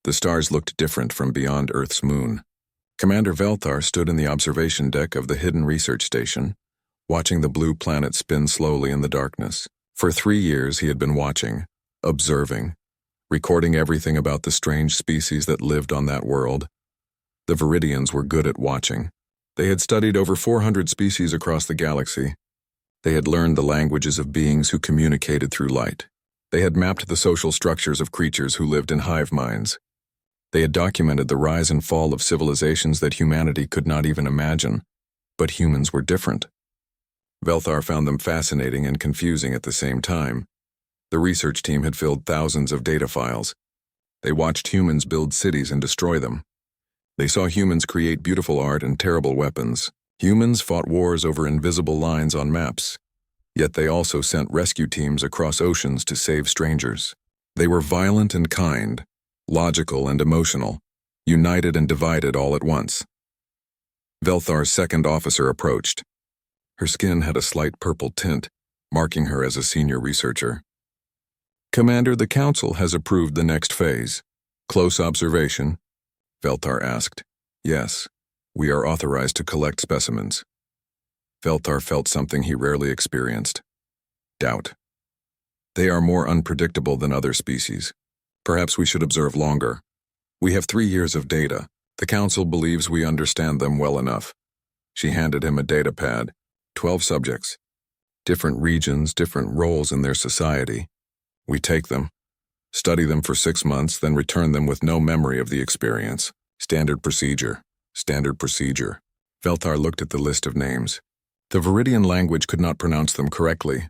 The stars looked different from beyond Earth's moon. Commander Velthar stood in the observation deck of the hidden research station, watching the blue planet spin slowly in the darkness. For 3 years he had been watching, observing, recording everything about the strange species that lived on that world. The Viridians were good at watching. They had studied over 400 species across the galaxy. They had learned the languages of beings who communicated through light. They had mapped the social structures of creatures who lived in hive minds. They had documented the rise and fall of civilizations that humanity could not even imagine. But humans were different. Velthar found them fascinating and confusing at the same time. The research team had filled thousands of data files. They watched humans build cities and destroy them. They saw humans create beautiful art and terrible weapons. Humans fought wars over invisible lines on maps. Yet they also sent rescue teams across oceans to save strangers. They were violent and kind, logical and emotional, united and divided all at once. Velthar's second officer approached. Her skin had a slight purple tint, marking her as a senior researcher. "Commander, the Council has approved the next phase. Close observation?" Velthar asked. "Yes, we are authorized to collect specimens." Velthar felt something he rarely experienced: doubt. They are more unpredictable than other species. Perhaps we should observe longer. We have 3 years of data. The Council believes we understand them well enough. She handed him a data pad. 12 subjects. Different regions, different roles in their society. We take them, study them for 6 months, then return them with no memory of the experience. Standard procedure. Standard procedure. Velthar looked at the list of names. The Viridian language could not pronounce them correctly,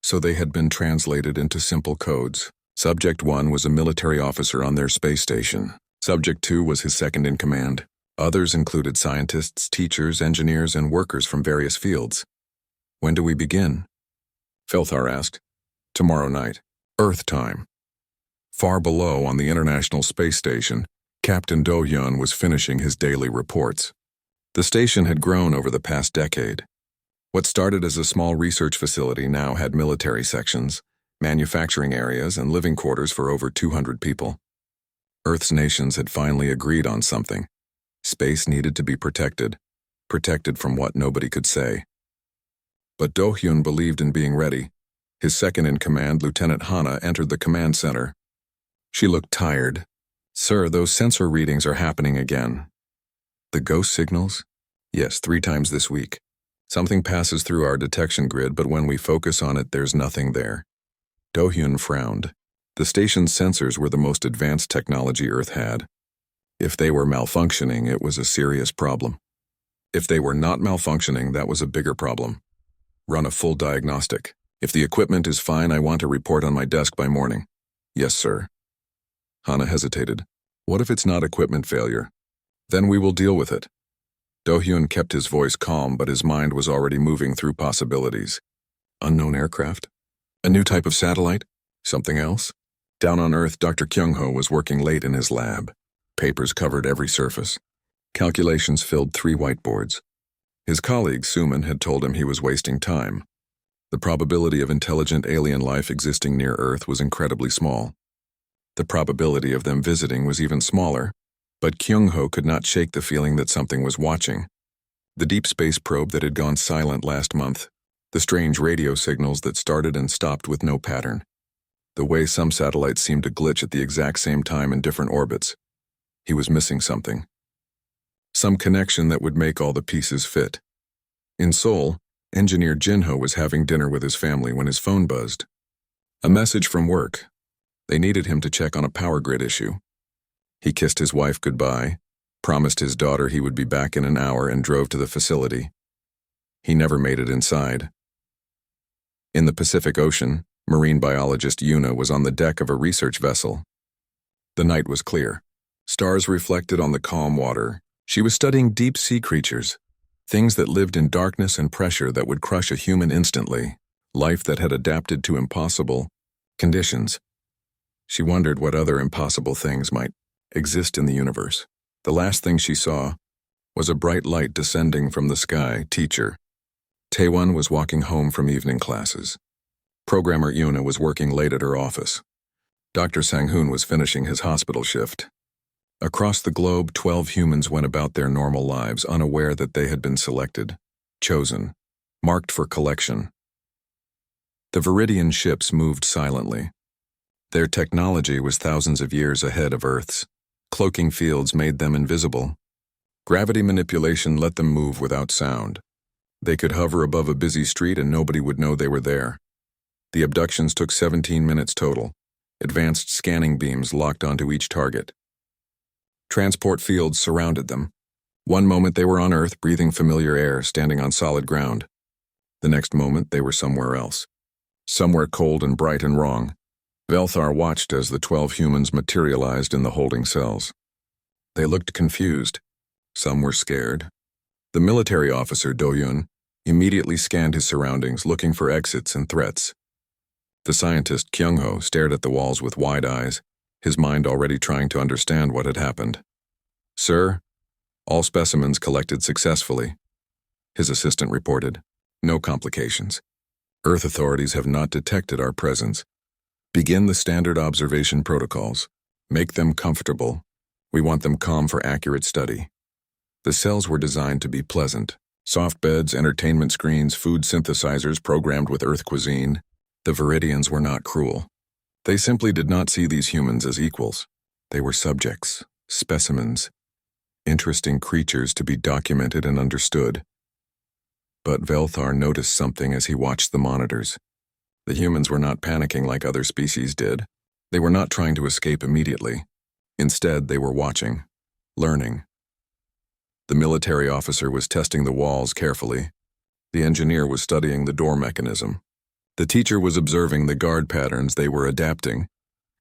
so they had been translated into simple codes. Subject 1 was a military officer on their space station. Subject 2 was his second-in-command. Others included scientists, teachers, engineers, and workers from various fields. "When do we begin?" Velthar asked. "Tomorrow night. Earth time." Far below on the International Space Station, Captain Do-hyun was finishing his daily reports. The station had grown over the past decade. What started as a small research facility now had military sections, manufacturing areas, and living quarters for over 200 people. Earth's nations had finally agreed on something. Space needed to be protected. Protected from what nobody could say. But Do-hyun believed in being ready. His second-in-command, Lieutenant Hana, entered the command center. She looked tired. "Sir, those sensor readings are happening again." "The ghost signals?" "Yes, 3 times this week. Something passes through our detection grid, but when we focus on it, there's nothing there." Do-hyun frowned. The station's sensors were the most advanced technology Earth had. If they were malfunctioning, it was a serious problem. If they were not malfunctioning, that was a bigger problem. "Run a full diagnostic. If the equipment is fine, I want a report on my desk by morning." "Yes, sir." Hana hesitated. "What if it's not equipment failure?" "Then we will deal with it." Do-hyun kept his voice calm, but his mind was already moving through possibilities. Unknown aircraft? A new type of satellite? Something else? Down on Earth, Dr. Kyung-ho was working late in his lab. Papers covered every surface. Calculations filled 3 whiteboards. His colleague, Suman, had told him he was wasting time. The probability of intelligent alien life existing near Earth was incredibly small. The probability of them visiting was even smaller, but Kyung-ho could not shake the feeling that something was watching. The deep space probe that had gone silent last month, the strange radio signals that started and stopped with no pattern, the way some satellites seemed to glitch at the exact same time in different orbits. He was missing something. Some connection that would make all the pieces fit. In Seoul, Engineer Jinho was having dinner with his family when his phone buzzed. A message from work. They needed him to check on a power grid issue. He kissed his wife goodbye, promised his daughter he would be back in an hour, and drove to the facility. He never made it inside. In the Pacific Ocean, marine biologist Yuna was on the deck of a research vessel. The night was clear. Stars reflected on the calm water. She was studying deep-sea creatures, things that lived in darkness and pressure that would crush a human instantly, life that had adapted to impossible conditions. She wondered what other impossible things might exist in the universe. The last thing she saw was a bright light descending from the sky. Teacher Taewon was walking home from evening classes. Programmer Yuna was working late at her office. Dr. Sang-hoon was finishing his hospital shift. Across the globe, 12 humans went about their normal lives, unaware that they had been selected, chosen, marked for collection. The Viridian ships moved silently. Their technology was thousands of years ahead of Earth's. Cloaking fields made them invisible. Gravity manipulation let them move without sound. They could hover above a busy street and nobody would know they were there. The abductions took 17 minutes total. Advanced scanning beams locked onto each target. Transport fields surrounded them. One moment they were on Earth, breathing familiar air, standing on solid ground. The next moment they were somewhere else. Somewhere cold and bright and wrong. Velthar watched as the 12 humans materialized in the holding cells. They looked confused. Some were scared. The military officer, Do-Yun, immediately scanned his surroundings, looking for exits and threats. The scientist, Kyung-ho, stared at the walls with wide eyes, his mind already trying to understand what had happened. "Sir, all specimens collected successfully," his assistant reported. "No complications. Earth authorities have not detected our presence. Begin the standard observation protocols. Make them comfortable. We want them calm for accurate study." The cells were designed to be pleasant. Soft beds, entertainment screens, food synthesizers programmed with Earth cuisine. The Viridians were not cruel. They simply did not see these humans as equals. They were subjects, specimens, interesting creatures to be documented and understood. But Velthar noticed something as he watched the monitors. The humans were not panicking like other species did. They were not trying to escape immediately. Instead, they were watching, learning. The military officer was testing the walls carefully. The engineer was studying the door mechanism. The teacher was observing the guard patterns they were adapting.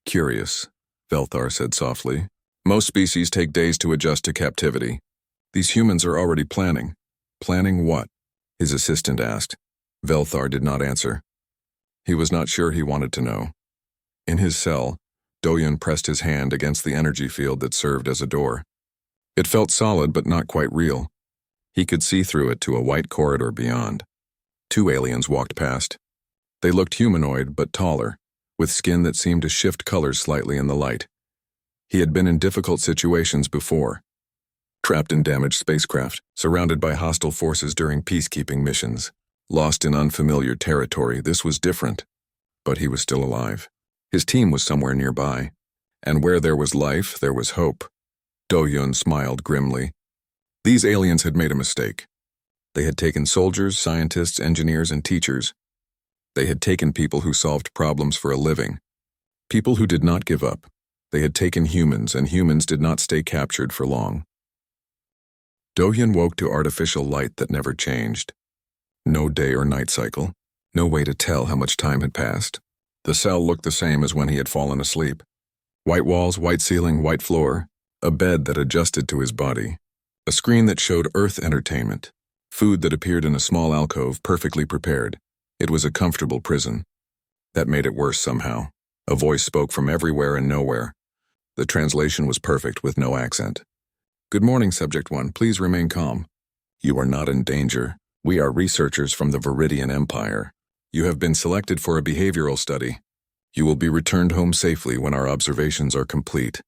"Curious," Velthar said softly. "Most species take days to adjust to captivity. These humans are already planning." "Planning what?" his assistant asked. Velthar did not answer. He was not sure he wanted to know. In his cell, Do-Yun pressed his hand against the energy field that served as a door. It felt solid but not quite real. He could see through it to a white corridor beyond. 2 aliens walked past. They looked humanoid but taller, with skin that seemed to shift colors slightly in the light. He had been in difficult situations before. Trapped in damaged spacecraft, surrounded by hostile forces during peacekeeping missions. Lost in unfamiliar territory, this was different. But he was still alive. His team was somewhere nearby. And where there was life, there was hope. Do-Yun smiled grimly. These aliens had made a mistake. They had taken soldiers, scientists, engineers, and teachers. They had taken people who solved problems for a living. People who did not give up. They had taken humans, and humans did not stay captured for long. Do-Yun woke to artificial light that never changed. No day or night cycle. No way to tell how much time had passed. The cell looked the same as when he had fallen asleep. White walls, white ceiling, white floor. A bed that adjusted to his body. A screen that showed Earth entertainment. Food that appeared in a small alcove, perfectly prepared. It was a comfortable prison. That made it worse somehow. A voice spoke from everywhere and nowhere. The translation was perfect with no accent. "Good morning, Subject 1. Please remain calm. You are not in danger. We are researchers from the Viridian Empire. You have been selected for a behavioral study. You will be returned home safely when our observations are complete."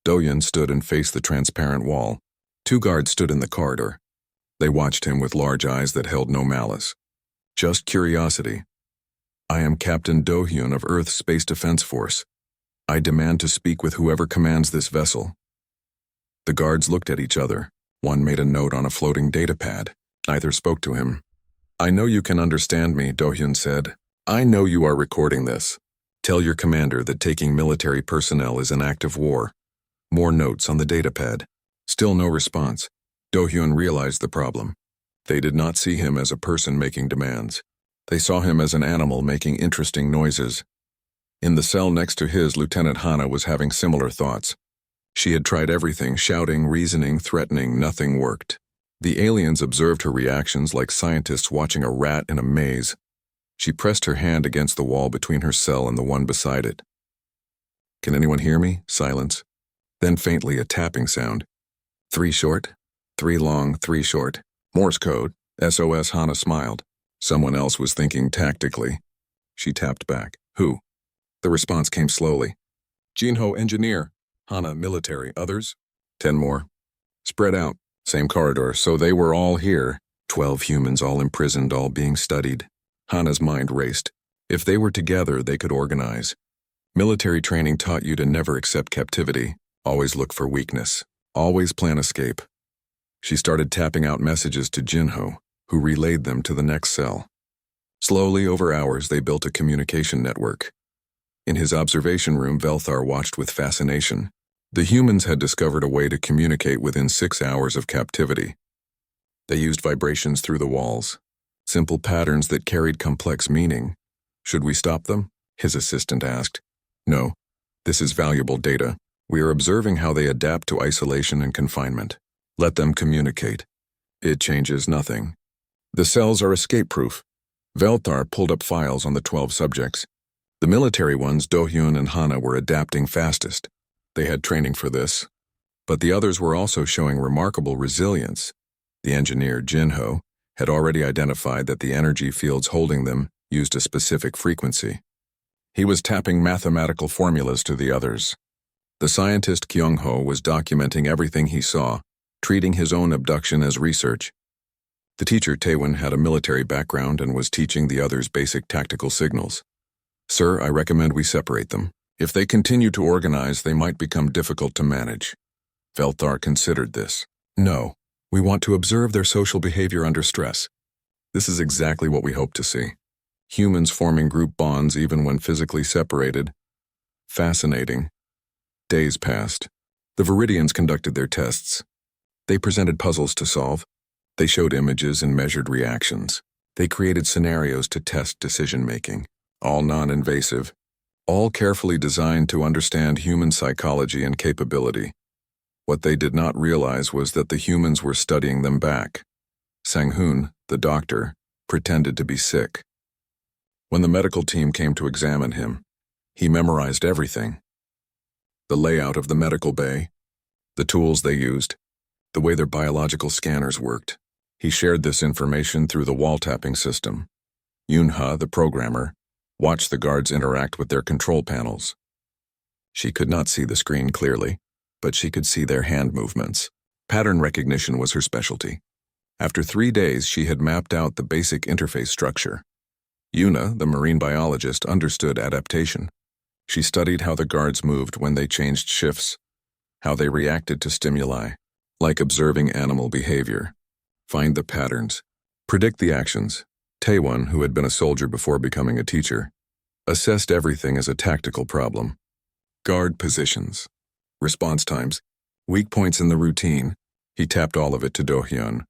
Do-Yun stood and faced the transparent wall. 2 guards stood in the corridor. They watched him with large eyes that held no malice. Just curiosity. "I am Captain Do-Hyun of Earth's Space Defense Force. I demand to speak with whoever commands this vessel." The guards looked at each other. One made a note on a floating data pad. Neither spoke to him. "I know you can understand me," Do-Hyun said. "I know you are recording this. Tell your commander that taking military personnel is an act of war." More notes on the data pad. Still no response. Do-Hyun realized the problem. They did not see him as a person making demands. They saw him as an animal making interesting noises. In the cell next to his, Lieutenant Hana was having similar thoughts. She had tried everything, shouting, reasoning, threatening, nothing worked. The aliens observed her reactions like scientists watching a rat in a maze. She pressed her hand against the wall between her cell and the one beside it. "Can anyone hear me?" Silence. Then faintly a tapping sound. 3 short, 3 long, 3 short. Morse code. SOS. Hana smiled. Someone else was thinking tactically. She tapped back. "Who?" The response came slowly. "Jinho, engineer." Hana, military. Others? 10 more. Spread out. Same corridor, so they were all here. 12 humans, all imprisoned, all being studied. Hana's mind raced. If they were together, they could organize. Military training taught you to never accept captivity. Always look for weakness. Always plan escape. She started tapping out messages to Jinho, who relayed them to the next cell. Slowly, over hours, they built a communication network. In his observation room, Velthar watched with fascination. The humans had discovered a way to communicate within 6 hours of captivity. They used vibrations through the walls, simple patterns that carried complex meaning. Should we stop them? His assistant asked. No, this is valuable data. We are observing how they adapt to isolation and confinement. Let them communicate. It changes nothing. The cells are escape-proof. Velthar pulled up files on the 12 subjects. The military ones, Do-hyun and Hana, were adapting fastest. They had training for this. But the others were also showing remarkable resilience. The engineer, Jinho, had already identified that the energy fields holding them used a specific frequency. He was tapping mathematical formulas to the others. The scientist Kyung-ho was documenting everything he saw, treating his own abduction as research. The teacher, Taewon, had a military background and was teaching the others basic tactical signals. Sir, I recommend we separate them. If they continue to organize, they might become difficult to manage. Velthar considered this. No, we want to observe their social behavior under stress. This is exactly what we hope to see. Humans forming group bonds even when physically separated. Fascinating. Days passed. The Viridians conducted their tests. They presented puzzles to solve. They showed images and measured reactions. They created scenarios to test decision-making, all non-invasive, all carefully designed to understand human psychology and capability. What they did not realize was that the humans were studying them back. Sang-hoon, the doctor, pretended to be sick. When the medical team came to examine him, he memorized everything. The layout of the medical bay, the tools they used, the way their biological scanners worked. He shared this information through the wall-tapping system. Yoon-ha, the programmer, watched the guards interact with their control panels. She could not see the screen clearly, but she could see their hand movements. Pattern recognition was her specialty. After 3 days, she had mapped out the basic interface structure. Yuna, the marine biologist, understood adaptation. She studied how the guards moved when they changed shifts, how they reacted to stimuli, like observing animal behavior. Find the patterns, predict the actions. Taewon, who had been a soldier before becoming a teacher, assessed everything as a tactical problem. Guard positions, response times, weak points in the routine. He tapped all of it to Do-hyun.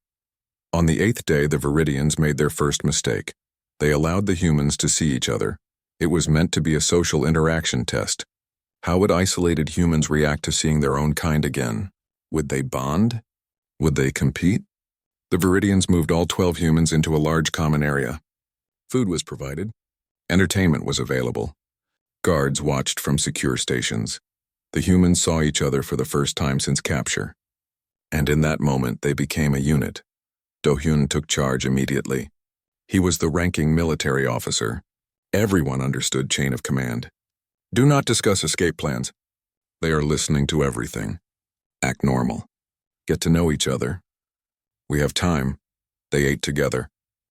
On the 8th day, the Viridians made their first mistake. They allowed the humans to see each other. It was meant to be a social interaction test. How would isolated humans react to seeing their own kind again? Would they bond? Would they compete? The Viridians moved all 12 humans into a large common area. Food was provided. Entertainment was available. Guards watched from secure stations. The humans saw each other for the first time since capture. And in that moment, they became a unit. Do-hyun took charge immediately. He was the ranking military officer. Everyone understood chain of command. Do not discuss escape plans. They are listening to everything. Act normal. Get to know each other. We have time. They ate together,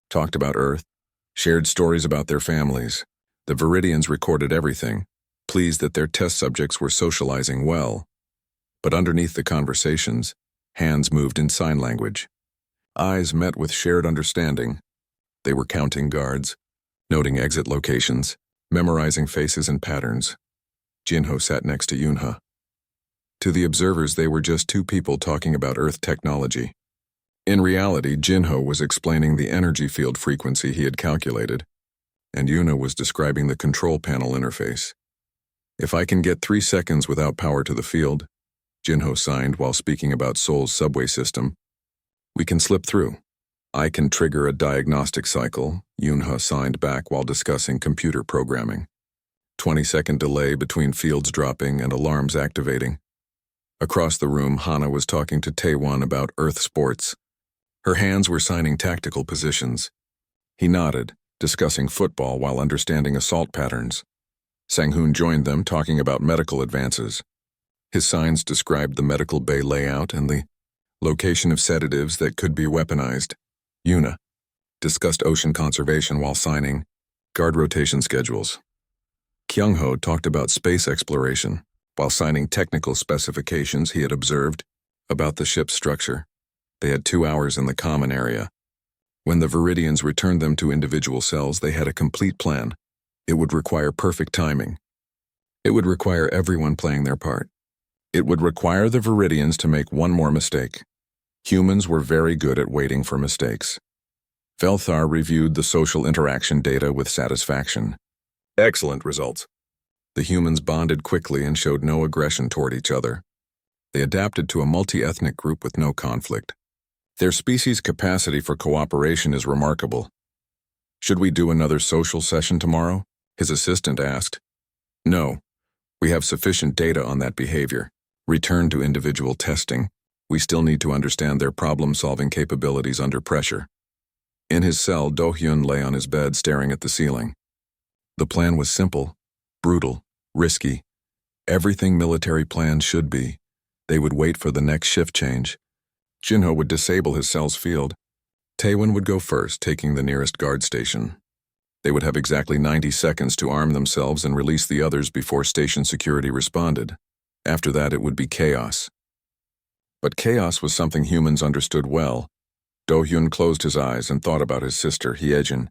talked about Earth, shared stories about their families. The Viridians recorded everything, pleased that their test subjects were socializing well. But underneath the conversations, hands moved in sign language. Eyes met with shared understanding. They were counting guards, noting exit locations, memorizing faces and patterns. Jinho sat next to Yoon-ha. To the observers, they were just two people talking about Earth technology. In reality, Jinho was explaining the energy field frequency he had calculated, and Yuna was describing the control panel interface. If I can get 3 seconds without power to the field, Jinho signed while speaking about Seoul's subway system, we can slip through. I can trigger a diagnostic cycle, Yoon-ha signed back while discussing computer programming. 20-second delay between fields dropping and alarms activating. Across the room, Hana was talking to Taewon about Earth sports. Her hands were signing tactical positions. He nodded, discussing football while understanding assault patterns. Sang-hoon joined them, talking about medical advances. His signs described the medical bay layout and the location of sedatives that could be weaponized. Yuna discussed ocean conservation while signing guard rotation schedules. Kyung-ho talked about space exploration while signing technical specifications he had observed about the ship's structure. They had 2 hours in the common area. When the Viridians returned them to individual cells, they had a complete plan. It would require perfect timing. It would require everyone playing their part. It would require the Viridians to make one more mistake. Humans were very good at waiting for mistakes. Velthar reviewed the social interaction data with satisfaction. Excellent results. The humans bonded quickly and showed no aggression toward each other. They adapted to a multi-ethnic group with no conflict. Their species' capacity for cooperation is remarkable. Should we do another social session tomorrow? His assistant asked. No. We have sufficient data on that behavior. Return to individual testing. We still need to understand their problem-solving capabilities under pressure. In his cell, Do-hyun lay on his bed staring at the ceiling. The plan was simple, brutal, risky. Everything military plans should be. They would wait for the next shift change. Jinho would disable his cell's field. Taewon would go first, taking the nearest guard station. They would have exactly 90 seconds to arm themselves and release the others before station security responded. After that, it would be chaos. But chaos was something humans understood well. Do-hyun closed his eyes and thought about his sister, Hyejin.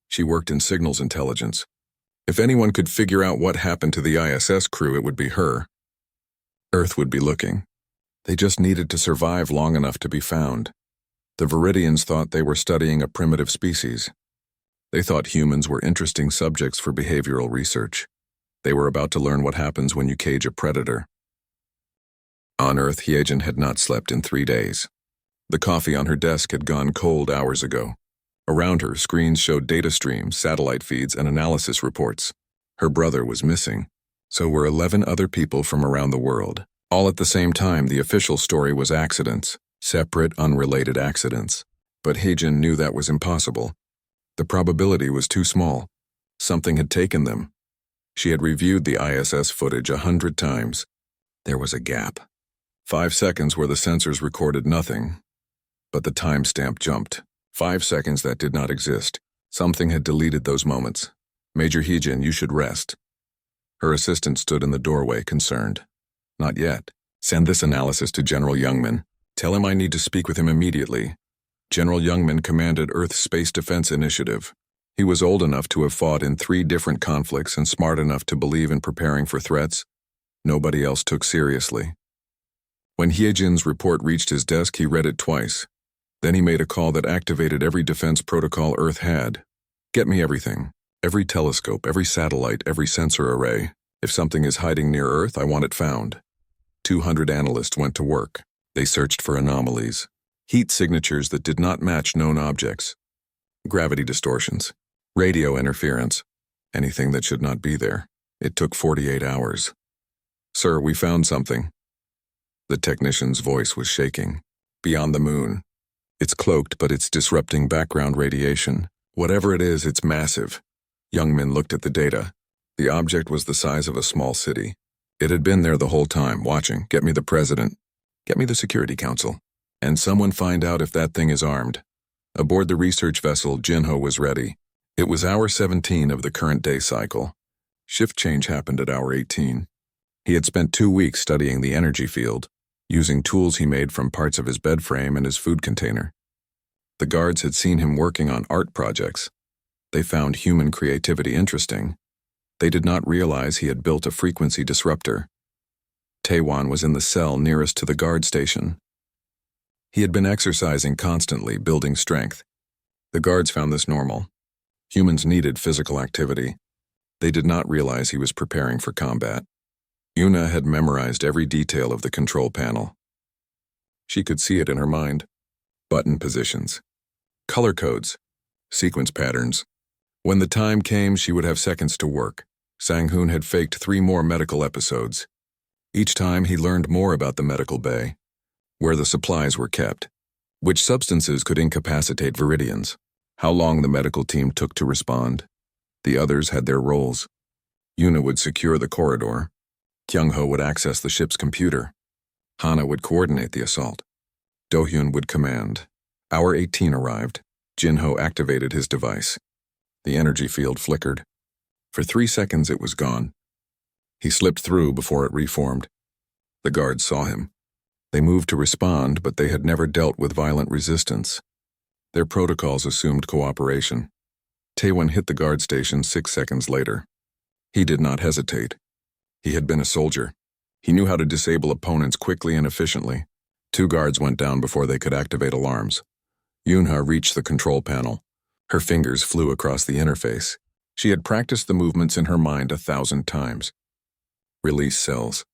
She worked in signals intelligence. If anyone could figure out what happened to the ISS crew, it would be her. Earth would be looking. They just needed to survive long enough to be found. The Viridians thought they were studying a primitive species. They thought humans were interesting subjects for behavioral research. They were about to learn what happens when you cage a predator. On Earth, Hyejin had not slept in 3 days. The coffee on her desk had gone cold hours ago. Around her, screens showed data streams, satellite feeds, and analysis reports. Her brother was missing. So were 11 other people from around the world. All at the same time, the official story was accidents, separate, unrelated accidents. But Hyejin knew that was impossible. The probability was too small. Something had taken them. She had reviewed the ISS footage 100 times. There was a gap. 5 seconds where the sensors recorded nothing. But the timestamp jumped. 5 seconds that did not exist. Something had deleted those moments. Major Hyejin, you should rest. Her assistant stood in the doorway, concerned. Not yet. Send this analysis to General Youngman. Tell him I need to speak with him immediately. General Youngman commanded Earth's Space Defense Initiative. He was old enough to have fought in 3 different conflicts and smart enough to believe in preparing for threats nobody else took seriously. When Hyejin's report reached his desk, he read it twice. Then he made a call that activated every defense protocol Earth had. Get me everything. Every telescope, every satellite, every sensor array. If something is hiding near Earth, I want it found. 200 analysts went to work. They searched for anomalies. Heat signatures that did not match known objects. Gravity distortions. Radio interference. Anything that should not be there. It took 48 hours. Sir, we found something. The technician's voice was shaking. Beyond the moon. It's cloaked, but it's disrupting background radiation. Whatever it is, it's massive. Youngman looked at the data. The object was the size of a small city. It had been there the whole time, watching. Get me the president. Get me the Security Council. And someone find out if that thing is armed. Aboard the research vessel, Jinho was ready. It was hour 17 of the current day cycle. Shift change happened at hour 18. He had spent 2 weeks studying the energy field, using tools he made from parts of his bed frame and his food container. The guards had seen him working on art projects. They found human creativity interesting. They did not realize he had built a frequency disruptor. Taewon was in the cell nearest to the guard station. He had been exercising constantly, building strength. The guards found this normal. Humans needed physical activity. They did not realize he was preparing for combat. Yuna had memorized every detail of the control panel. She could see it in her mind. Button positions. Color codes. Sequence patterns. When the time came, she would have seconds to work. Sang-hoon had faked 3 more medical episodes. Each time he learned more about the medical bay, where the supplies were kept, which substances could incapacitate Viridians, how long the medical team took to respond. The others had their roles. Yuna would secure the corridor. Kyung-ho would access the ship's computer. Hana would coordinate the assault. Do-hyun would command. Hour 18 arrived. Jin-ho activated his device. The energy field flickered. For 3 seconds it was gone. He slipped through before it reformed. The guards saw him. They moved to respond, but they had never dealt with violent resistance. Their protocols assumed cooperation. Taewon hit the guard station 6 seconds later. He did not hesitate. He had been a soldier. He knew how to disable opponents quickly and efficiently. 2 guards went down before they could activate alarms. Yoonha reached the control panel. Her fingers flew across the interface. She had practiced the movements in her mind 1,000 times. Release cells.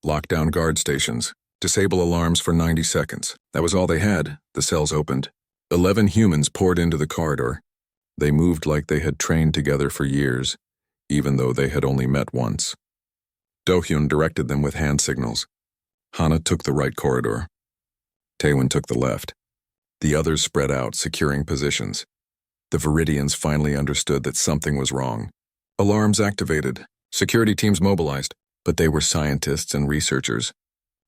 Lock down guard stations. Disable alarms for 90 seconds. That was all they had. The cells opened. 11 humans poured into the corridor. They moved like they had trained together for years, even though they had only met once. Do-hyun directed them with hand signals. Hana took the right corridor. Taewon took the left. The others spread out, securing positions. The Viridians finally understood that something was wrong. Alarms activated. Security teams mobilized. But they were scientists and researchers.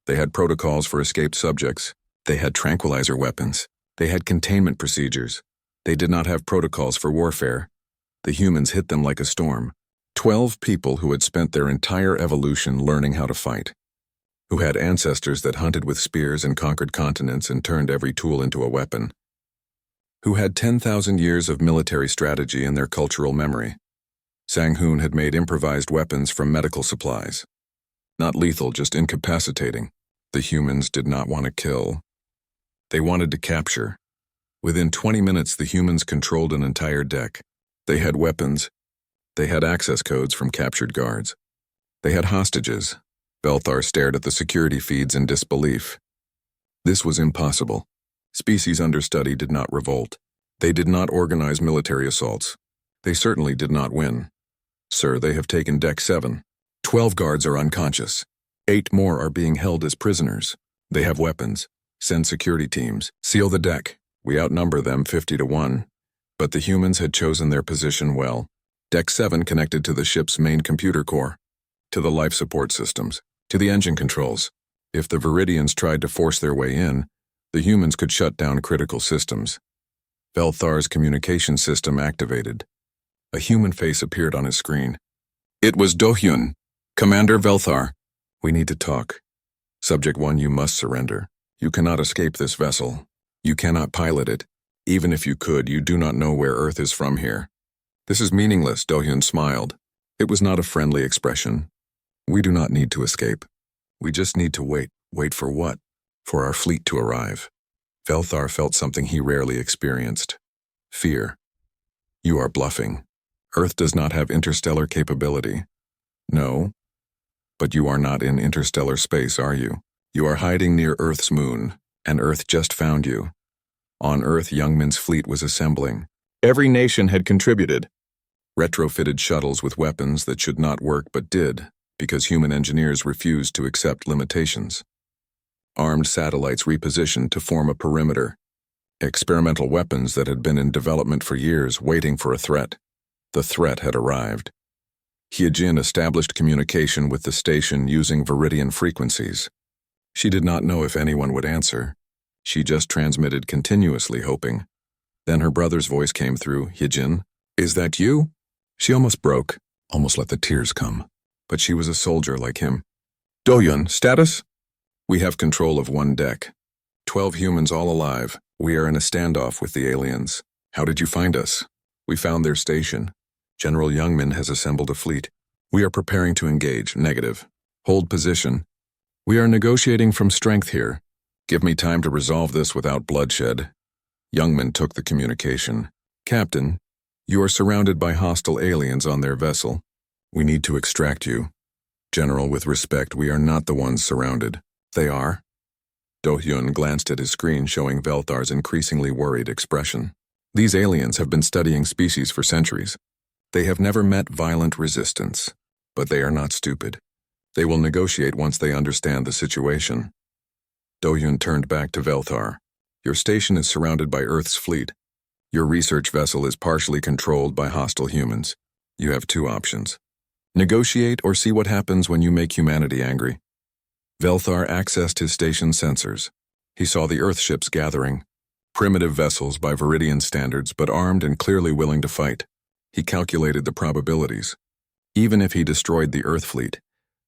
They had protocols for escaped subjects. They had tranquilizer weapons. They had containment procedures. They did not have protocols for warfare. The humans hit them like a storm. 12 people who had spent their entire evolution learning how to fight. Who had ancestors that hunted with spears and conquered continents and turned every tool into a weapon. Who had 10,000 years of military strategy in their cultural memory. Sang-hoon had made improvised weapons from medical supplies. Not lethal, just incapacitating. The humans did not want to kill. They wanted to capture. Within 20 minutes, the humans controlled an entire deck. They had weapons. They had access codes from captured guards. They had hostages. Belthar stared at the security feeds in disbelief. This was impossible. Species understudy did not revolt. They did not organize military assaults. They certainly did not win. Sir, they have taken Deck 7. 12 guards are unconscious. 8 more are being held as prisoners. They have weapons. Send security teams. Seal the deck. We outnumber them 50 to 1. But the humans had chosen their position well. Deck 7 connected to the ship's main computer core, to the life support systems, to the engine controls. If the Viridians tried to force their way in, the humans could shut down critical systems. Velthar's communication system activated. A human face appeared on his screen. It was Do-hyun. Commander Velthar. We need to talk. Subject 1, you must surrender. You cannot escape this vessel. You cannot pilot it. Even if you could, you do not know where Earth is from here. This is meaningless, Do-hyun smiled. It was not a friendly expression. We do not need to escape. We just need to wait. Wait for what? For our fleet to arrive. Velthar felt something he rarely experienced. Fear. You are bluffing. Earth does not have interstellar capability. No. But you are not in interstellar space, are you? You are hiding near Earth's moon, and Earth just found you. On Earth, Youngman's fleet was assembling. Every nation had contributed. Retrofitted shuttles with weapons that should not work but did, because human engineers refused to accept limitations. Armed satellites repositioned to form a perimeter. Experimental weapons that had been in development for years, waiting for a threat. The threat had arrived. Hyejin established communication with the station using Viridian frequencies. She did not know if anyone would answer. She just transmitted continuously, hoping. Then her brother's voice came through. Hyejin, is that you? She almost broke, almost let the tears come. But she was a soldier like him. Do-hyun, status? We have control of 1 deck. 12 humans all alive. We are in a standoff with the aliens. How did you find us? We found their station. General Youngman has assembled a fleet. We are preparing to engage. Negative. Hold position. We are negotiating from strength here. Give me time to resolve this without bloodshed. Youngman took the communication. Captain, you are surrounded by hostile aliens on their vessel. We need to extract you. General, with respect, we are not the ones surrounded. They are. Do-hyun glanced at his screen, showing Velthar's increasingly worried expression. These aliens have been studying species for centuries. They have never met violent resistance, but they are not stupid. They will negotiate once they understand the situation. Do-hyun turned back to Velthar. Your station is surrounded by Earth's fleet. Your research vessel is partially controlled by hostile humans. You have 2 options. Negotiate or see what happens when you make humanity angry. Velthar accessed his station's sensors. He saw the Earthships gathering, primitive vessels by Viridian standards, but armed and clearly willing to fight. He calculated the probabilities. Even if he destroyed the Earth fleet,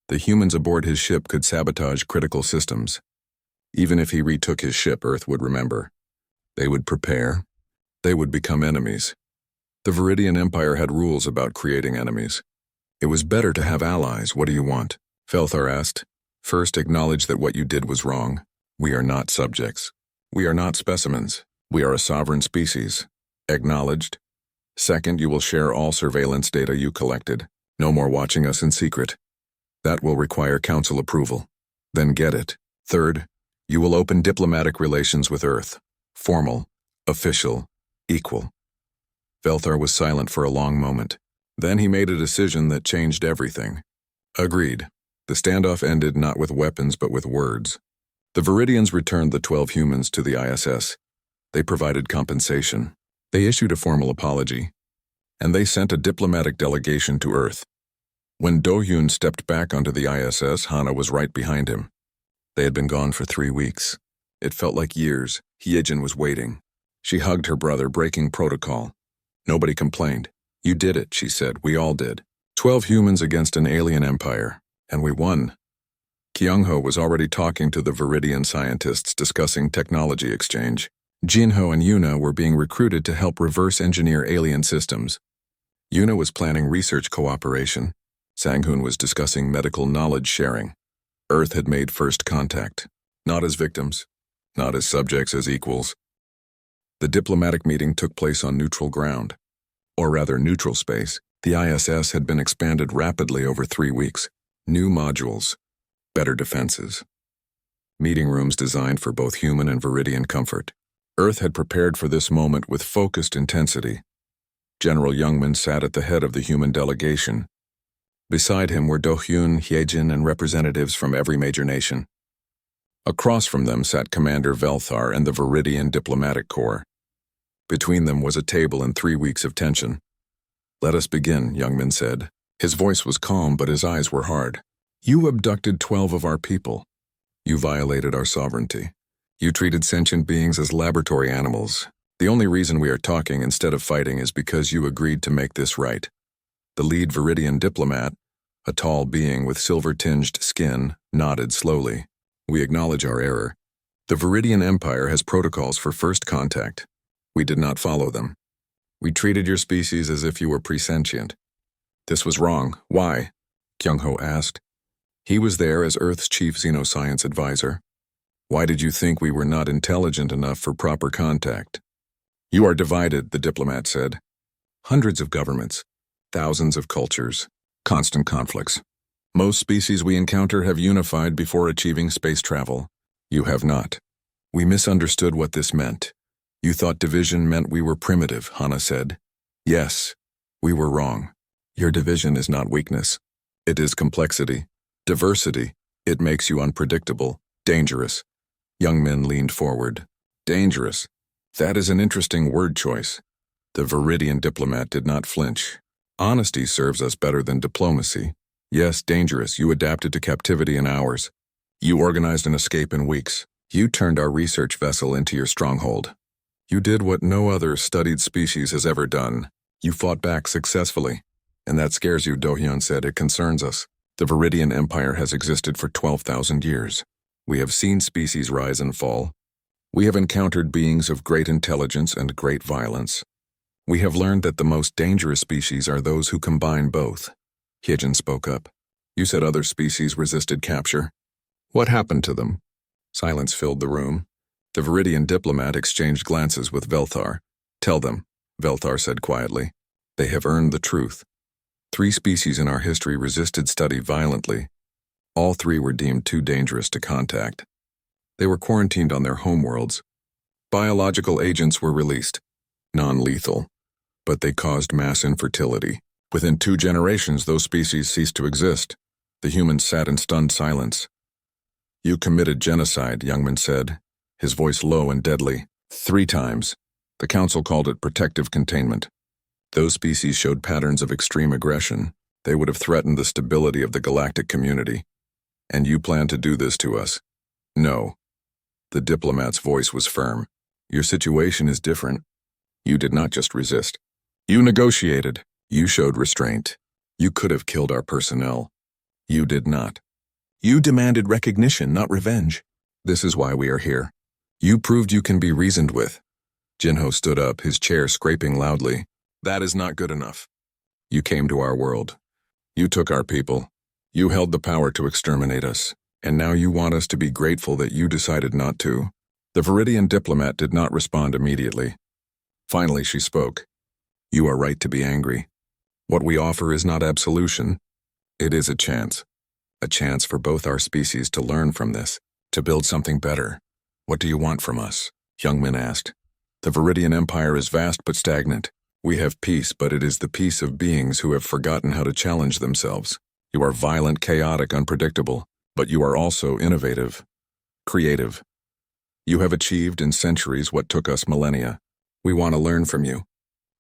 the humans aboard his ship could sabotage critical systems. Even if he retook his ship, Earth would remember. They would prepare. They would become enemies. The Viridian Empire had rules about creating enemies. It was better to have allies. What do you want? Velthar asked. First, acknowledge that what you did was wrong. We are not subjects. We are not specimens. We are a sovereign species. Acknowledged. Second, you will share all surveillance data you collected. No more watching us in secret. That will require council approval. Then get it. Third, you will open diplomatic relations with Earth. Formal, official, equal. Velthar was silent for a long moment. Then he made a decision that changed everything. Agreed. The standoff ended not with weapons but with words. The Viridians returned the 12 humans to the ISS. They provided compensation. They issued a formal apology. And they sent a diplomatic delegation to Earth. When Do-hyun stepped back onto the ISS, Hana was right behind him. They had been gone for 3 weeks. It felt like years. Hyejin was waiting. She hugged her brother, breaking protocol. Nobody complained. You did it, she said. We all did. 12 humans against an alien empire. And we won. Kyung-ho was already talking to the Viridian scientists discussing technology exchange. Jin-ho and Yuna were being recruited to help reverse engineer alien systems. Yuna was planning research cooperation. Sang-hoon was discussing medical knowledge sharing. Earth had made first contact. Not as victims. Not as subjects, as equals. The diplomatic meeting took place on neutral ground. Or rather, neutral space. The ISS had been expanded rapidly over 3 weeks. New modules. Better defenses. Meeting rooms designed for both human and Viridian comfort. Earth had prepared for this moment with focused intensity. General Youngman sat at the head of the human delegation. Beside him were Do-hyun, Hyejin, and representatives from every major nation. Across from them sat Commander Velthar and the Viridian Diplomatic Corps. Between them was a table and 3 weeks of tension. Let us begin, Youngman said. His voice was calm, but his eyes were hard. You abducted 12 of our people. You violated our sovereignty. You treated sentient beings as laboratory animals. The only reason we are talking instead of fighting is because you agreed to make this right. The lead Viridian diplomat, a tall being with silver-tinged skin, nodded slowly. We acknowledge our error. The Viridian Empire has protocols for first contact. We did not follow them. We treated your species as if you were presentient. This was wrong. Why? Kyung-ho asked. He was there as Earth's chief xenoscience advisor. Why did you think we were not intelligent enough for proper contact? You are divided, the diplomat said. Hundreds of governments, thousands of cultures, constant conflicts. Most species we encounter have unified before achieving space travel. You have not. We misunderstood what this meant. You thought division meant we were primitive, Hana said. Yes, we were wrong. Your division is not weakness. It is complexity. Diversity. It makes you unpredictable, dangerous. Youngmin leaned forward. Dangerous. That is an interesting word choice. The Viridian diplomat did not flinch. Honesty serves us better than diplomacy. Yes, dangerous. You adapted to captivity in hours. You organized an escape in weeks. You turned our research vessel into your stronghold. You did what no other studied species has ever done. You fought back successfully. And that scares you, Do-hyun said. It concerns us. The Viridian Empire has existed for 12,000 years. We have seen species rise and fall. We have encountered beings of great intelligence and great violence. We have learned that the most dangerous species are those who combine both. Hyejin spoke up. You said other species resisted capture. What happened to them? Silence filled the room. The Viridian diplomat exchanged glances with Velthar. Tell them, Velthar said quietly. They have earned the truth. 3 species in our history resisted study violently. All 3 were deemed too dangerous to contact. They were quarantined on their homeworlds. Biological agents were released. Non-lethal. But they caused mass infertility. Within 2 generations, those species ceased to exist. The humans sat in stunned silence. You committed genocide, Youngman said, his voice low and deadly. 3 times. The council called it protective containment. Those species showed patterns of extreme aggression. They would have threatened the stability of the galactic community. And you plan to do this to us? No. The diplomat's voice was firm. Your situation is different. You did not just resist. You negotiated. You showed restraint. You could have killed our personnel. You did not. You demanded recognition, not revenge. This is why we are here. You proved you can be reasoned with. Jinho stood up, his chair scraping loudly. That is not good enough. You came to our world. You took our people. You held the power to exterminate us. And now you want us to be grateful that you decided not to. The Viridian diplomat did not respond immediately. Finally, she spoke. You are right to be angry. What we offer is not absolution. It is a chance. A chance for both our species to learn from this, to build something better. What do you want from us? Youngmin asked. The Viridian Empire is vast but stagnant. We have peace, but it is the peace of beings who have forgotten how to challenge themselves. You are violent, chaotic, unpredictable, but you are also innovative, creative. You have achieved in centuries what took us millennia. We want to learn from you.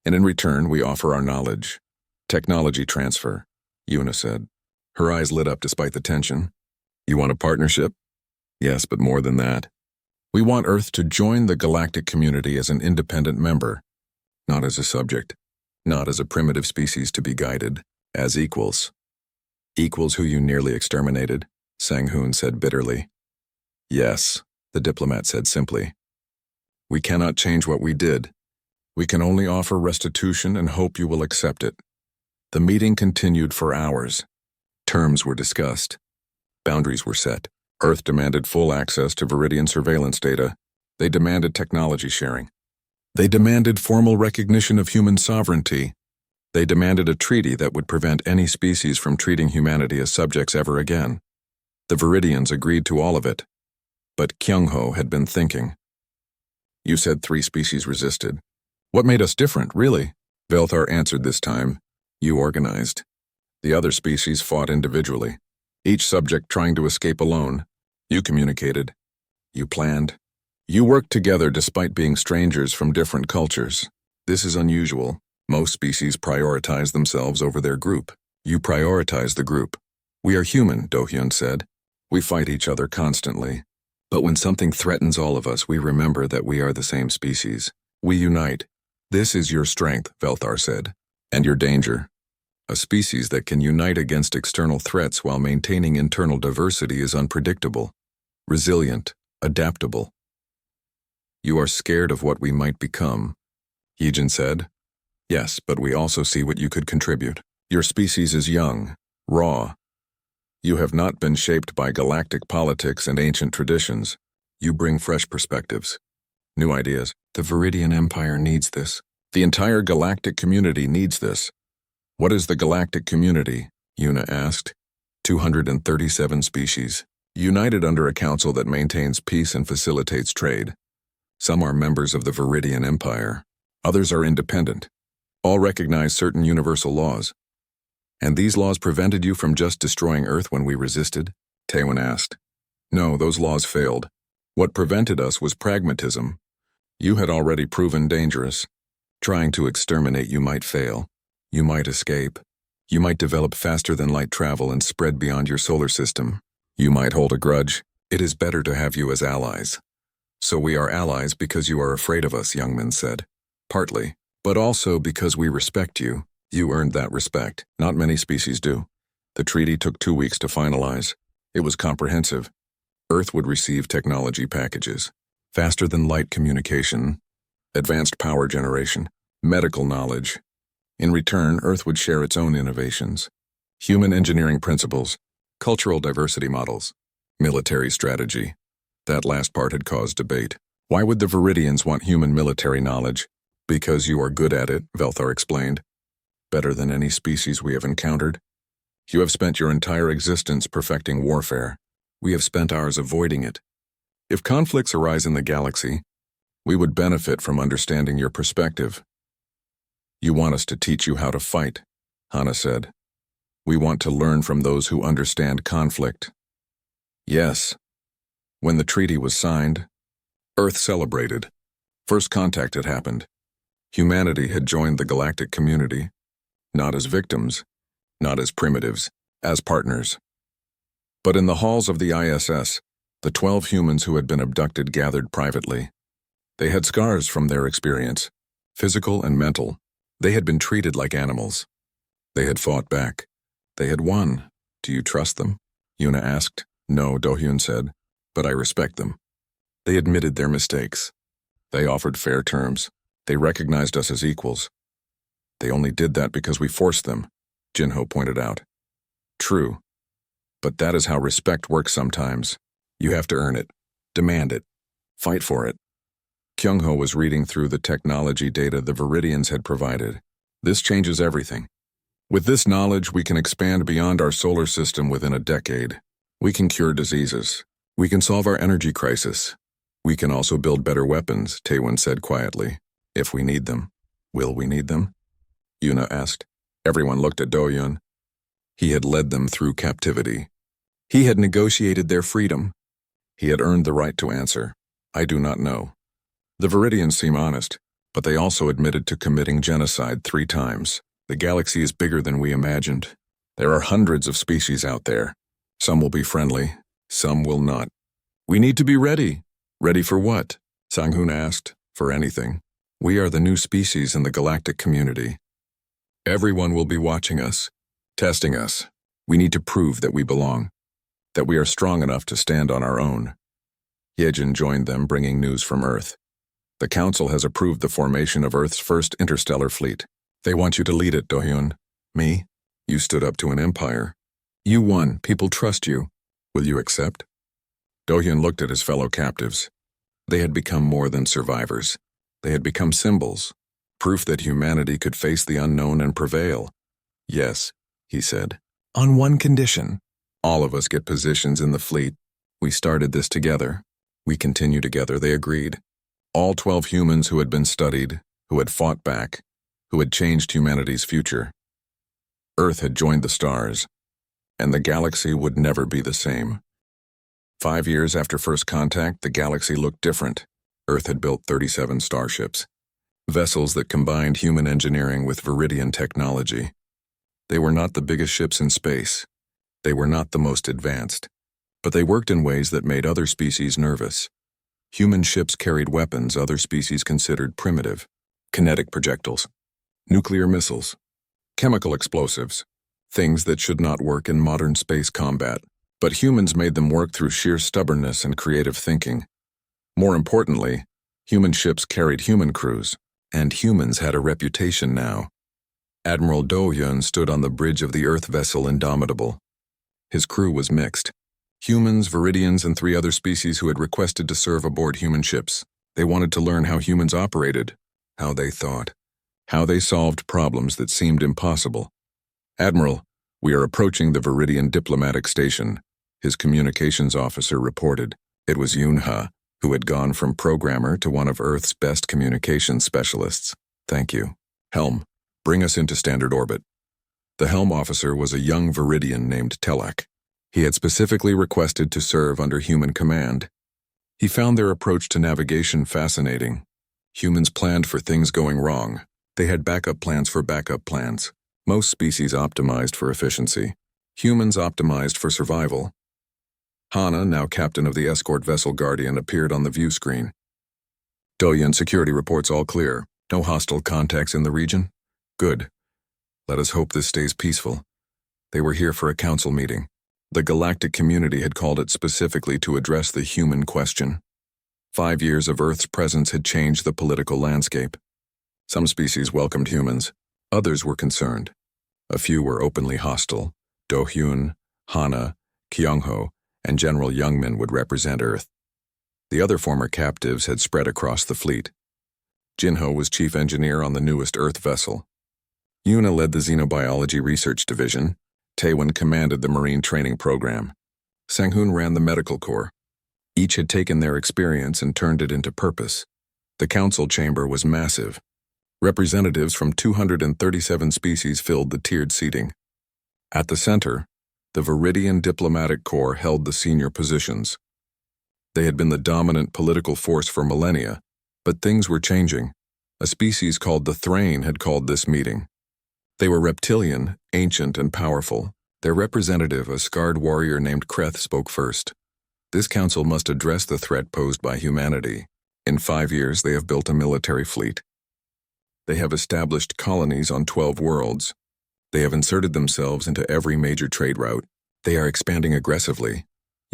And in return, we offer our knowledge. Technology transfer, Yuna said. Her eyes lit up despite the tension. You want a partnership? Yes, but more than that. We want Earth to join the galactic community as an independent member, not as a subject, not as a primitive species to be guided, as equals. Equals who you nearly exterminated, Sang-hoon said bitterly. Yes, the diplomat said simply. We cannot change what we did. We can only offer restitution and hope you will accept it. The meeting continued for hours. Terms were discussed. Boundaries were set. Earth demanded full access to Viridian surveillance data. They demanded technology sharing. They demanded formal recognition of human sovereignty. They demanded a treaty that would prevent any species from treating humanity as subjects ever again. The Viridians agreed to all of it. But Kyung-ho had been thinking. You said 3 species resisted. What made us different, really? Velthar answered this time. You organized. The other species fought individually, each subject trying to escape alone. You communicated. You planned. You worked together despite being strangers from different cultures. This is unusual. Most species prioritize themselves over their group. You prioritize the group. We are human, Do-hyun said. We fight each other constantly. But when something threatens all of us, we remember that we are the same species. We unite. This is your strength, Velthar said. And your danger. A species that can unite against external threats while maintaining internal diversity is unpredictable, resilient, adaptable. You are scared of what we might become, Yijin said. Yes, but we also see what you could contribute. Your species is young, raw. You have not been shaped by galactic politics and ancient traditions. You bring fresh perspectives, new ideas. The Viridian Empire needs this. The entire galactic community needs this. What is the galactic community? Yuna asked. 237 species, united under a council that maintains peace and facilitates trade. Some are members of the Viridian Empire. Others are independent. All recognize certain universal laws. And these laws prevented you from just destroying Earth when we resisted? Taewon asked. No, those laws failed. What prevented us was pragmatism. You had already proven dangerous. Trying to exterminate you might fail. You might escape. You might develop faster than light travel and spread beyond your solar system. You might hold a grudge. It is better to have you as allies. So we are allies because you are afraid of us, Youngmin said. Partly, but also because we respect you. You earned that respect. Not many species do. The treaty took 2 weeks to finalize. It was comprehensive. Earth would receive technology packages. Faster than light communication, advanced power generation, medical knowledge. In return, Earth would share its own innovations. Human engineering principles, cultural diversity models, military strategy. That last part had caused debate. Why would the Viridians want human military knowledge? Because you are good at it, Velthar explained. Better than any species we have encountered. You have spent your entire existence perfecting warfare. We have spent ours avoiding it. If conflicts arise in the galaxy, we would benefit from understanding your perspective. You want us to teach you how to fight, Hana said. We want to learn from those who understand conflict. Yes. When the treaty was signed, Earth celebrated. First contact had happened. Humanity had joined the galactic community, not as victims, not as primitives, as partners. But in the halls of the ISS, the 12 humans who had been abducted gathered privately. They had scars from their experience, physical and mental. They had been treated like animals. They had fought back. They had won. Do you trust them? Yuna asked. No, Do-hyun said, but I respect them. They admitted their mistakes. They offered fair terms. They recognized us as equals. They only did that because we forced them, Jinho pointed out. True. But that is how respect works sometimes. You have to earn it, demand it, fight for it. Kyungho was reading through the technology data the Viridians had provided. This changes everything. With this knowledge, we can expand beyond our solar system within a decade. We can cure diseases. We can solve our energy crisis. We can also build better weapons, Taewon said quietly. If we need them. Will we need them? Yuna asked. Everyone looked at Do-hyun. He had led them through captivity. He had negotiated their freedom. He had earned the right to answer. I do not know. The Viridians seem honest, but they also admitted to committing genocide 3 times. The galaxy is bigger than we imagined. There are hundreds of species out there. Some will be friendly, some will not. We need to be ready. Ready for what? Sang-hoon asked. For anything. We are the new species in the galactic community. Everyone will be watching us, testing us. We need to prove that we belong, that we are strong enough to stand on our own. Yejin joined them, bringing news from Earth. The Council has approved the formation of Earth's first interstellar fleet. They want you to lead it, Do-hyun. Me? You stood up to an empire. You won. People trust you. Will you accept? Do-hyun looked at his fellow captives. They had become more than survivors. They had become symbols, proof that humanity could face the unknown and prevail. Yes, he said. On one condition. All of us get positions in the fleet. We started this together. We continue together, they agreed. All 12 humans who had been studied, who had fought back, who had changed humanity's future. Earth had joined the stars, and the galaxy would never be the same. 5 years after first contact, the galaxy looked different. Earth had built 37 starships, vessels that combined human engineering with Viridian technology. They were not the biggest ships in space. They were not the most advanced, but they worked in ways that made other species nervous. Human ships carried weapons other species considered primitive, kinetic projectiles, nuclear missiles, chemical explosives, things that should not work in modern space combat, but humans made them work through sheer stubbornness and creative thinking. More importantly, human ships carried human crews, and humans had a reputation now. Admiral Do-hyun stood on the bridge of the Earth vessel Indomitable. His crew was mixed. Humans, Viridians, and 3 other species who had requested to serve aboard human ships. They wanted to learn how humans operated, how they thought, how they solved problems that seemed impossible. Admiral, we are approaching the Viridian diplomatic station, his communications officer reported. It was Yoon-ha, who had gone from programmer to one of Earth's best communications specialists. Thank you. Helm, bring us into standard orbit. The helm officer was a young Viridian named Telak. He had specifically requested to serve under human command. He found their approach to navigation fascinating. Humans planned for things going wrong. They had backup plans for backup plans. Most species optimized for efficiency. Humans optimized for survival. Hana, now captain of the escort vessel Guardian, appeared on the view screen. Do-hyun, security reports all clear. No hostile contacts in the region? Good. Let us hope this stays peaceful. They were here for a council meeting. The galactic community had called it specifically to address the human question. 5 years of Earth's presence had changed the political landscape. Some species welcomed humans. Others were concerned. A few were openly hostile. Do-hyun, Hana, Kyungho, and General Youngmin would represent Earth. The other former captives had spread across the fleet. Jinho was chief engineer on the newest Earth vessel. Yuna led the Xenobiology Research Division. Taewon commanded the Marine Training Program. Sang-hoon ran the Medical Corps. Each had taken their experience and turned it into purpose. The council chamber was massive. Representatives from 237 species filled the tiered seating. At the center, the Viridian Diplomatic Corps held the senior positions. They had been the dominant political force for millennia, but things were changing. A species called the Thrain had called this meeting. They were reptilian, ancient, and powerful. Their representative, a scarred warrior named Kreth, spoke first. This council must address the threat posed by humanity. In 5 years, they have built a military fleet. They have established colonies on 12 worlds. They have inserted themselves into every major trade route. They are expanding aggressively.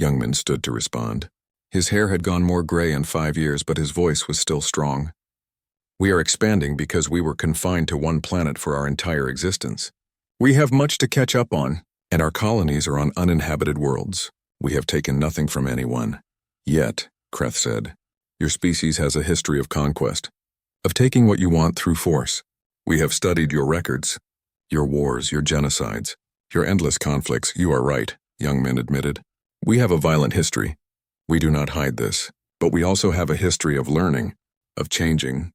Youngman stood to respond. His hair had gone more gray in 5 years, but his voice was still strong. We are expanding because we were confined to one planet for our entire existence. We have much to catch up on, and our colonies are on uninhabited worlds. We have taken nothing from anyone. Yet, Kreth said, your species has a history of conquest, of taking what you want through force. We have studied your records, your wars, your genocides, your endless conflicts. You are right, Youngman admitted. We have a violent history. We do not hide this, but we also have a history of learning, of changing,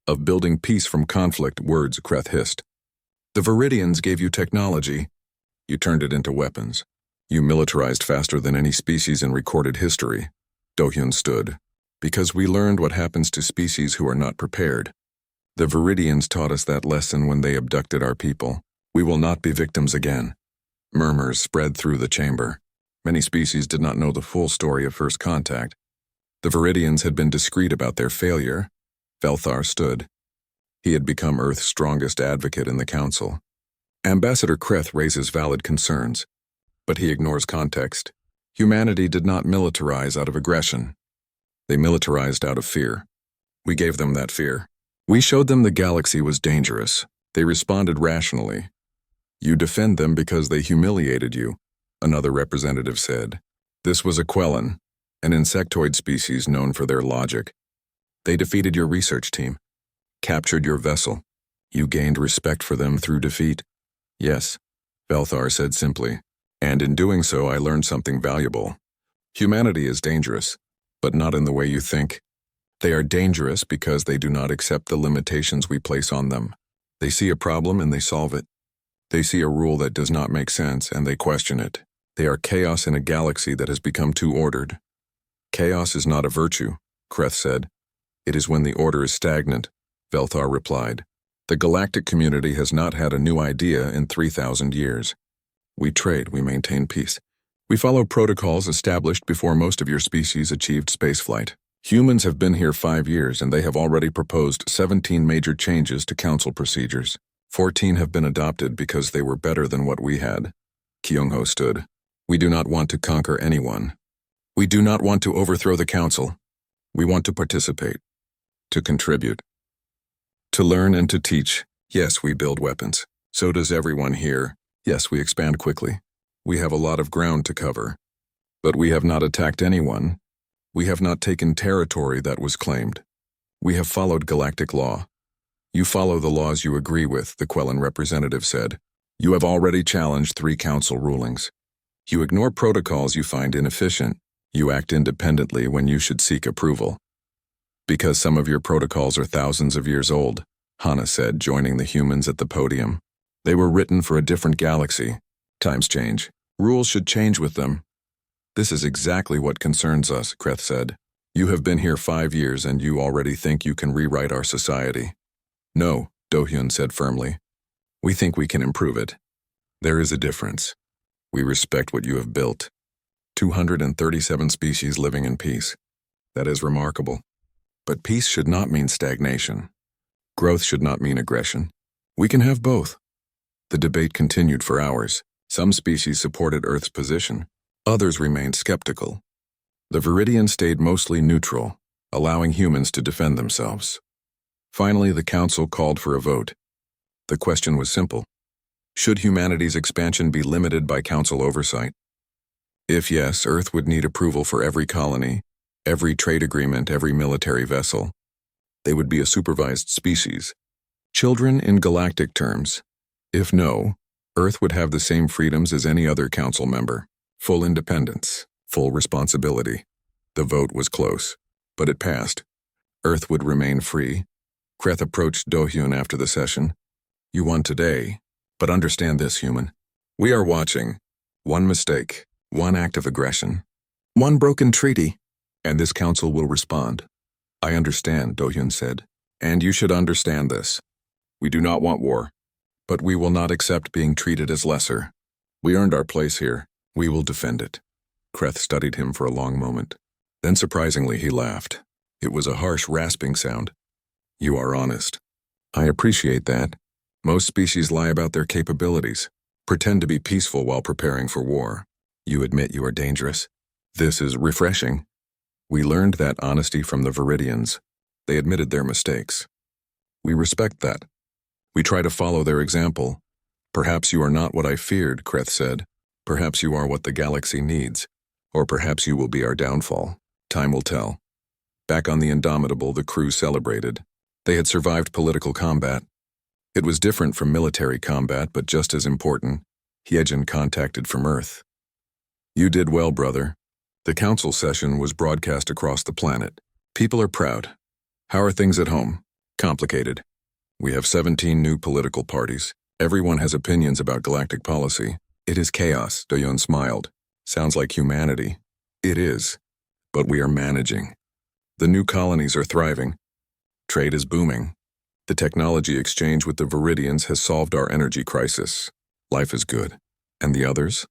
of building peace from conflict. Words, Kreth hissed. The Viridians gave you technology. You turned it into weapons. You militarized faster than any species in recorded history. Dohyun stood. Because we learned what happens to species who are not prepared. The Viridians taught us that lesson when they abducted our people. We will not be victims again. Murmurs spread through the chamber. Many species did not know the full story of first contact. The Viridians had been discreet about their failure. Velthar stood. He had become Earth's strongest advocate in the council. Ambassador Kreth raises valid concerns, but he ignores context. Humanity did not militarize out of aggression. They militarized out of fear. We gave them that fear. We showed them the galaxy was dangerous. They responded rationally. You defend them because they humiliated you, another representative said. This was a Quellan, an insectoid species known for their logic. They defeated your research team, captured your vessel. You gained respect for them through defeat. Yes, Velthar said simply, and in doing so I learned something valuable. Humanity is dangerous, but not in the way you think. They are dangerous because they do not accept the limitations we place on them. They see a problem and they solve it. They see a rule that does not make sense and they question it. They are chaos in a galaxy that has become too ordered. Chaos is not a virtue, Kreth said. It is when the order is stagnant, Velthar replied. The galactic community has not had a new idea in 3,000 years. We trade, we maintain peace. We follow protocols established before most of your species achieved spaceflight. Humans have been here 5 years and they have already proposed 17 major changes to council procedures. 14 have been adopted because they were better than what we had. Kyungho stood. We do not want to conquer anyone. We do not want to overthrow the council. We want to participate, to contribute, to learn and to teach. Yes, we build weapons. So does everyone here. Yes, we expand quickly. We have a lot of ground to cover. But we have not attacked anyone. We have not taken territory that was claimed. We have followed galactic law. You follow the laws you agree with, the Quellan representative said. You have already challenged 3 council rulings. You ignore protocols you find inefficient. You act independently when you should seek approval. Because some of your protocols are thousands of years old, Hana said, joining the humans at the podium. They were written for a different galaxy. Times change. Rules should change with them. This is exactly what concerns us, Kreth said. You have been here 5 years and you already think you can rewrite our society. No, Dohyun said firmly. We think we can improve it. There is a difference. We respect what you have built. 237 species living in peace. That is remarkable. But peace should not mean stagnation. Growth should not mean aggression. We can have both. The debate continued for hours. Some species supported Earth's position. Others remained skeptical. The Viridians stayed mostly neutral, allowing humans to defend themselves. Finally, the council called for a vote. The question was simple. Should humanity's expansion be limited by council oversight? If yes, Earth would need approval for every colony, every trade agreement, every military vessel. They would be a supervised species. Children in galactic terms. If no, Earth would have the same freedoms as any other council member. Full independence, full responsibility. The vote was close, but it passed. Earth would remain free. Kreth approached Dohyun after the session. You won today, but understand this, human. We are watching. One mistake, one act of aggression, one broken treaty, and this council will respond. I understand, Dohyun said, and you should understand this. We do not want war, But we will not accept being treated as lesser. We earned our place here. We will defend it. Kreth studied him for a long moment. Then surprisingly he laughed. It was a harsh, rasping sound. You are honest. I appreciate that. Most species lie about their capabilities, pretend to be peaceful while preparing for war. You admit you are dangerous. This is refreshing. We learned that honesty from the Viridians. They admitted their mistakes. We respect that. We try to follow their example. Perhaps you are not what I feared, Kreth said. Perhaps you are what the galaxy needs. Or perhaps you will be our downfall. Time will tell. Back on the Indomitable, the crew celebrated. They had survived political combat. It was different from military combat, but just as important. Hyejin contacted from Earth. You did well, brother. The council session was broadcast across the planet. People are proud. How are things at home? Complicated. We have 17 new political parties. Everyone has opinions about galactic policy. It is chaos, Doyun smiled. Sounds like humanity. It is. But we are managing. The new colonies are thriving. Trade is booming. The technology exchange with the Viridians has solved our energy crisis. Life is good. And the others?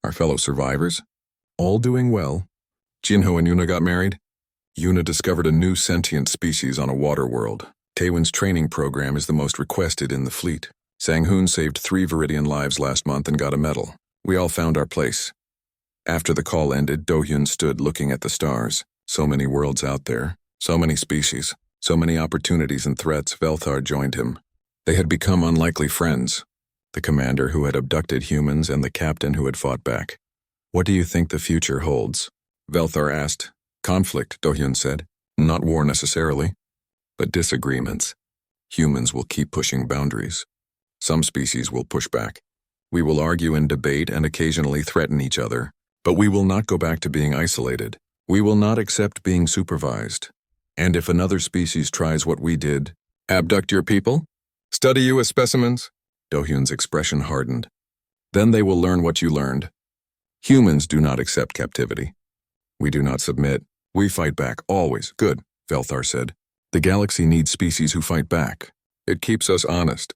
Our fellow survivors? All doing well. Jinho and Yuna got married. Yuna discovered a new sentient species on a water world. Taewin's training program is the most requested in the fleet. Sang-hoon saved 3 Viridian lives last month and got a medal. We all found our place. After the call ended, Do-hyun stood looking at the stars. So many worlds out there. So many species. So many opportunities and threats. Velthar joined him. They had become unlikely friends. The commander who had abducted humans and the captain who had fought back. What do you think the future holds? Velthar asked. Conflict, Do-hyun said. Not war necessarily, but disagreements. Humans will keep pushing boundaries. Some species will push back. We will argue and debate and occasionally threaten each other, but we will not go back to being isolated. We will not accept being supervised. And if another species tries what we did, abduct your people? Study you as specimens? Do-hyun's expression hardened. Then they will learn what you learned. Humans do not accept captivity. We do not submit. We fight back, always. Good, Velthar said. The galaxy needs species who fight back. It keeps us honest.